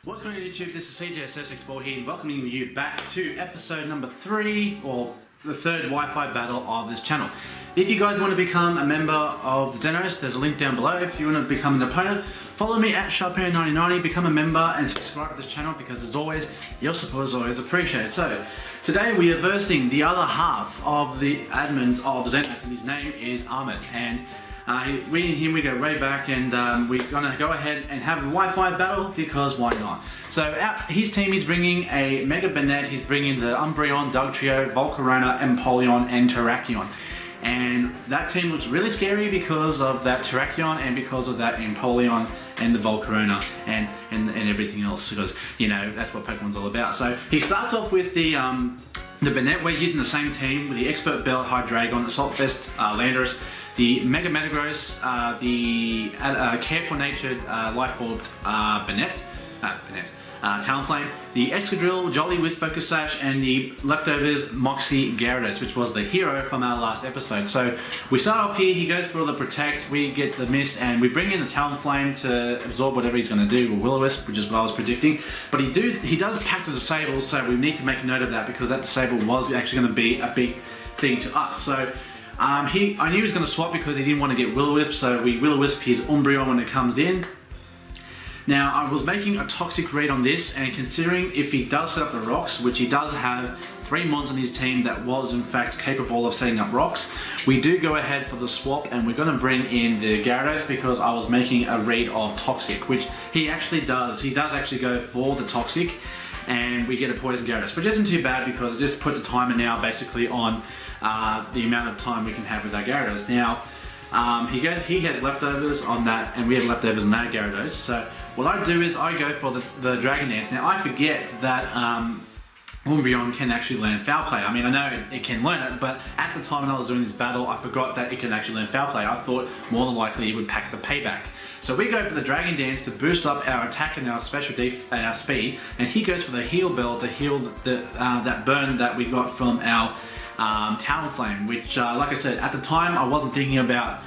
What's going on YouTube? This is cjs064 here, welcoming you back to episode number 3, or the third Wi-Fi battle of this channel. If you guys want to become a member of Xenos, there's a link down below. If you want to become an opponent, follow me at Sharpino, become a member and subscribe to this channel because as always, your support is always appreciated. So, today we are versing the other half of the admins of Xenos, and his name is Ahmad. And me and him, we go way back, and we're gonna go ahead and have a Wi-Fi battle because why not? So his team is bringing a Mega Banette, he's bringing the Umbreon, Dugtrio, Volcarona, Empoleon, and Terrakion. And that team looks really scary because of that Terrakion and because of that Empoleon and the Volcarona and everything else, because you know that's what Pokemon's all about. So he starts off with the Banette. We're using the same team with the Expert Belt, Hydreigon, Assault Vest, Landorus, the Mega Metagross, the Careful Natured Life Orb Banette, Talonflame, the Excadrill, Jolly with Focus Sash, and the leftovers Moxie Gyarados, which was the hero from our last episode. So we start off here, he goes for the Protect, we get the Miss, and we bring in the Talonflame to absorb whatever he's going to do, or Will-O-Wisp, which is what I was predicting. But he does pack the Disable, so we need to make a note of that because that Disable was actually going to be a big thing to us. So I knew he was going to swap because he didn't want to get Will-O-Wisp, so we Will-O-Wisp his Umbreon when it comes in. Now, I was making a toxic read on this, and considering if he does set up the rocks, which he does have 3 mons on his team that was in fact capable of setting up rocks, we do go ahead for the swap, and we're going to bring in the Gyarados because I was making a read of toxic, which he actually does. He does actually go for the toxic, and we get a poison Gyarados, which isn't too bad because it just puts a timer now basically on the amount of time we can have with our Gyarados. Now, he has leftovers on that, and we have leftovers on that Gyarados. So what I do is I go for the Dragon Dance. Now I forget that Umbreon can actually learn Foul Play. I mean, I know it can learn it, but at the time when I was doing this battle, I forgot that it can actually learn Foul Play. I thought more than likely it would pack the Payback. So we go for the Dragon Dance to boost up our attack and our special def and our speed, and he goes for the Heal Bell to heal that burn that we got from our Talonflame, which like I said, at the time I wasn't thinking about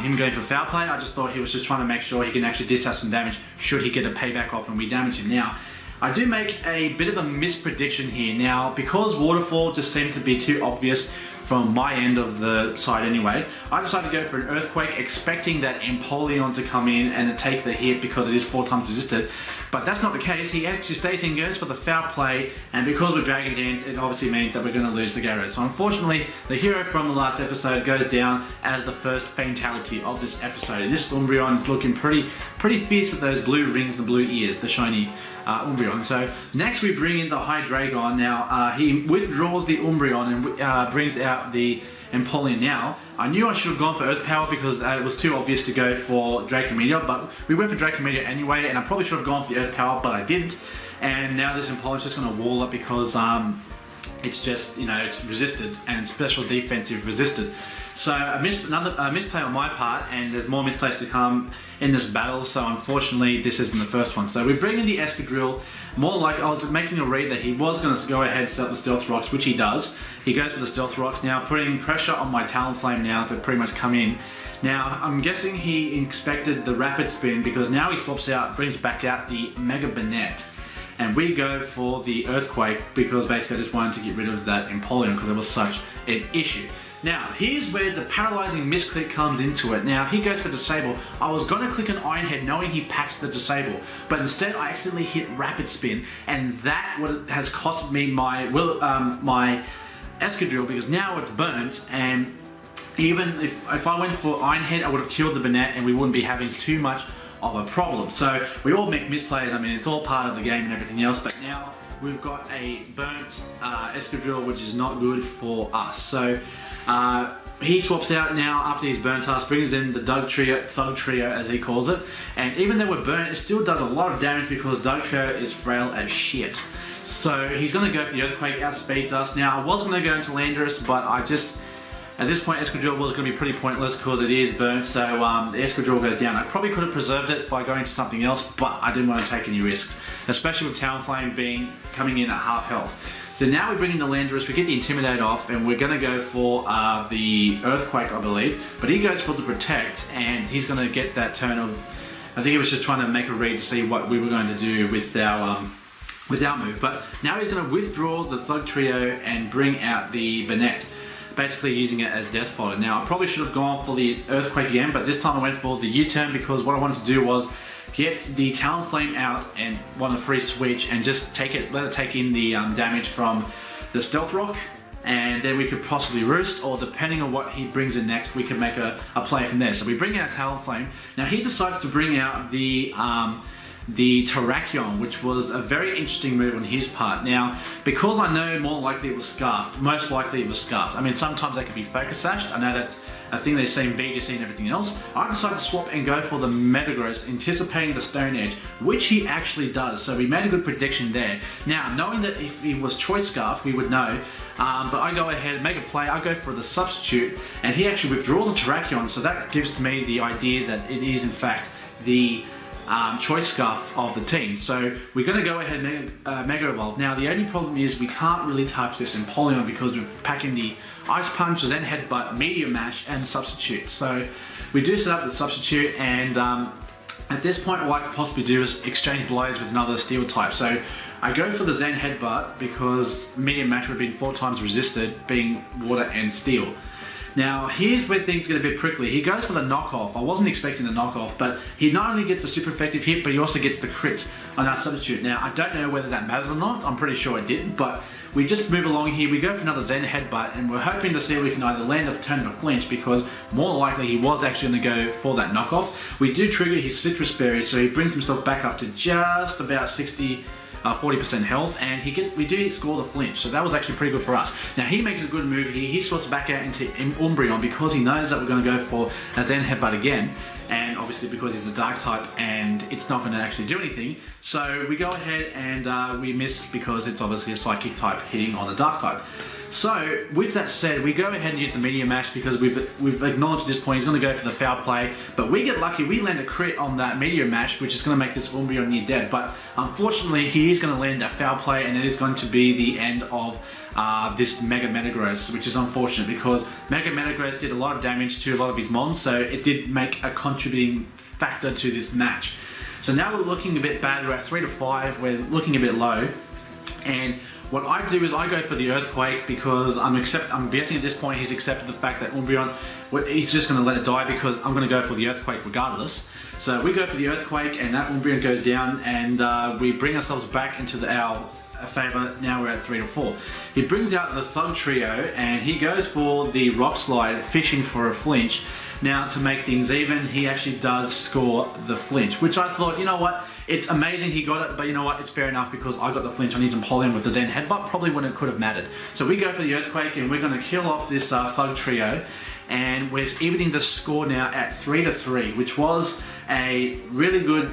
him going for Foul Play. I just thought he was just trying to make sure he can actually dish out some damage should he get a Payback off and we damage him. Now, I do make a bit of a misprediction here. Now, because Waterfall just seemed to be too obvious from my end of the side anyway, I decided to go for an Earthquake, expecting that Empoleon to come in and take the hit because it is 4 times resisted. But that's not the case. He actually stays in, goes for the Foul Play, and because we're Dragon Dance, it obviously means that we're going to lose the Gyarados. So unfortunately, the hero from the last episode goes down as the first fatality of this episode. And this Umbreon is looking pretty fierce with those blue rings and blue ears, the shiny Umbreon. So next we bring in the Hydreigon. Now he withdraws the Umbreon and brings out the Empoleon. Now I knew I should have gone for Earth Power because it was too obvious to go for Draco Meteor, but we went for Draco Meteor anyway, and I probably should have gone for the Earth Power, but I didn't. And now this Empoleon's just going to wall up because it's just, you know, it's resisted and special defensive resisted. So another misplay on my part, and there's more misplays to come in this battle, so unfortunately this isn't the first one. So we bring in the Excadrill. More like I was making a read that he was going to go ahead and set up the Stealth Rocks, which he does. He goes for the Stealth Rocks, now putting pressure on my Talonflame now to pretty much come in. Now I'm guessing he expected the Rapid Spin because now he swaps out, brings back out the Mega Banette. And we go for the Earthquake because basically I just wanted to get rid of that Empoleon because it was such an issue. Now, here's where the paralyzing misclick comes into it. Now, he goes for Disable. I was going to click an Iron Head knowing he packs the Disable, but instead I accidentally hit Rapid Spin, and that has cost me my my Excadrill because now it's burnt, and even if I went for Iron Head, I would have killed the Banette and we wouldn't be having too much of a problem. So we all make misplays. I mean, it's all part of the game and everything else, but now we've got a burnt Excadrill, which is not good for us. So he swaps out now after he's burnt us, brings in the Thug Trio as he calls it, and even though we're burnt, it still does a lot of damage because Dugtrio is frail as shit. So he's going to go for the Earthquake, outspeeds us. Now I was going to go into Landorus, but I just, at this point Excadrill was going to be pretty pointless because it is burnt, so the Excadrill goes down. I probably could have preserved it by going to something else, but I didn't want to take any risks, especially with Talonflame coming in at half health. So now we bring in the Landorus, we get the Intimidate off, and we're going to go for the Earthquake, I believe. But he goes for the Protect, and he's going to get that turn of I think he was just trying to make a read to see what we were going to do with our move. But now he's going to withdraw the Thug Trio and bring out the Banette, basically using it as death fodder. Now I probably should have gone for the Earthquake again, but this time I went for the U-turn because what I wanted to do was get the Talonflame out and want a free switch and just let it take in the damage from the Stealth Rock, and then we could possibly roost, or depending on what he brings in next, we can make a play from there. So we bring out Talonflame. Now he decides to bring out the Terrakion, which was a very interesting move on his part. Now, because I know more likely it was Scarfed, most likely it was Scarfed. I mean, sometimes they could be Focus Sashed. I know that's a thing they see in VGC and everything else. I decided to swap and go for the Metagross, anticipating the Stone Edge, which he actually does. So we made a good prediction there. Now, knowing that if he was Choice Scarf, we would know. But I go ahead, make a play, I go for the Substitute, and he actually withdraws the Terrakion. So that gives to me the idea that it is in fact the Choice Scarf of the team. So we're going to go ahead and Mega Evolve. Now the only problem is we can't really touch this Empoleon because we're packing the Ice Punch, Zen Headbutt, Meteor Mash, and Substitute. So we do set up the Substitute, and at this point all I could possibly do is exchange blows with another Steel type. So I go for the Zen Headbutt because Meteor Mash would have been 4 times resisted, being Water and Steel. Now, here's where things get a bit prickly. He goes for the knockoff. I wasn't expecting the knockoff, but he not only gets the super effective hit, but he also gets the crit on our Substitute. Now, I don't know whether that matters or not. I'm pretty sure it didn't, but we just move along here. We go for another Zen Headbutt, and we're hoping to see if we can either land a turn of flinch, because more likely he was actually going to go for that knockoff. We do trigger his Citrus Berry, so he brings himself back up to just about 40% health, and we do score the flinch, so that was actually pretty good for us. Now he makes a good move here. He swaps back out into Umbreon because he knows that we're going to go for a Zen Headbutt again, and obviously because he's a Dark type and it's not going to actually do anything. So we go ahead and we miss because it's obviously a Psychic type hitting on a Dark type. So with that said, we go ahead and use the Meteor Mash because we've acknowledged at this point he's going to go for the foul play, but we get lucky, we land a crit on that Meteor Mash, which is going to make this Umbreon near dead. But unfortunately he is going to land a foul play, and it is going to be the end of this Mega Metagross, which is unfortunate because Mega Metagross did a lot of damage to a lot of his mons, so it did make a contributing factor to this match. So now we're looking a bit bad. We're at 3 to 5, we're looking a bit low, and what I do is I go for the Earthquake because I'm guessing at this point he's accepted the fact that Umbreon, he's just going to let it die because I'm going to go for the Earthquake regardless. So we go for the Earthquake, and that Umbreon goes down, and we bring ourselves back into our favour. Now we're at 3 to 4. He brings out the Thug Trio, and he goes for the Rock Slide, fishing for a flinch. Now to make things even, he actually does score the flinch, which I thought, you know what, it's amazing he got it, but you know what, it's fair enough because I got the flinch on his Empoleon with the Zen Headbutt, probably when it could have mattered. So we go for the Earthquake, and we're going to kill off this Thug Trio, and we're evening the score now at 3 to 3, which was a really good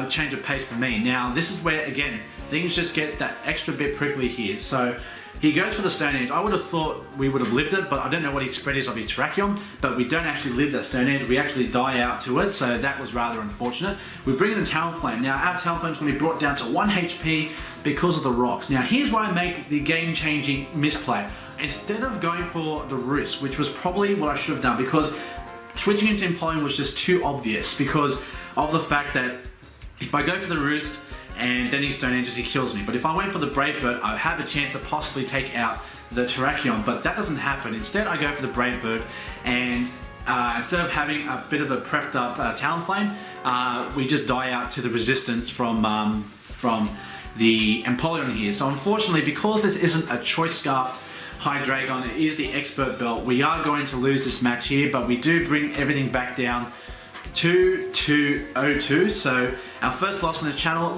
change of pace for me. Now this is where, again, things just get that extra bit prickly here. So he goes for the Stone Edge. I would have thought we would have lived it, but I don't know what his spread is of his Terrakion, but we don't actually live that Stone Edge. We actually die out to it, so that was rather unfortunate. We bring in the Talonflame. Now our Talonflame is going to be brought down to 1 HP because of the rocks. Now here's where I make the game-changing misplay. Instead of going for the Roost, which was probably what I should have done, because switching into Empoleon was just too obvious because of the fact that if I go for the Roost and then he Stone Edges, he kills me. But if I went for the Brave Bird, I have a chance to possibly take out the Terrakion, but that doesn't happen. Instead, I go for the Brave Bird, and instead of having a bit of a prepped up Talonflame, we just die out to the resistance from the Empoleon here. So unfortunately, because this isn't a Choice Scarfed Hydreigon, it is the Expert Belt, we are going to lose this match here, but we do bring everything back down 2-2-0-2, so our first loss on the channel.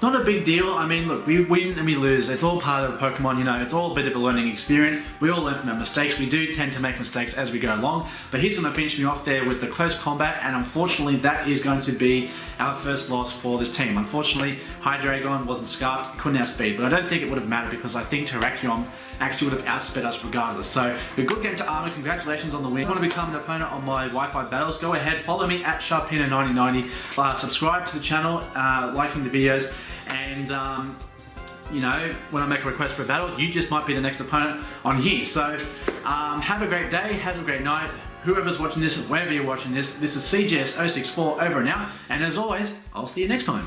Not a big deal. I mean, look, we win and we lose. It's all part of Pokemon, you know, it's all a bit of a learning experience. We all learn from our mistakes. We do tend to make mistakes as we go along, but he's going to finish me off there with the close combat, and unfortunately that is going to be our first loss for this team. Unfortunately, Hydreigon wasn't scarfed, couldn't outspeed, but I don't think it would have mattered because I think Terrakion actually would have outsped us regardless. So a good game to Ahmad, congratulations on the win. If you want to become an opponent on my Wi-Fi battles, go ahead, follow me at Sharpino9090, subscribe to the channel, liking the videos, and you know, when I make a request for a battle, you just might be the next opponent on here. So have a great day, have a great night. whoever's watching this, wherever you're watching this, this is cjs064 over and out. And as always, I'll see you next time.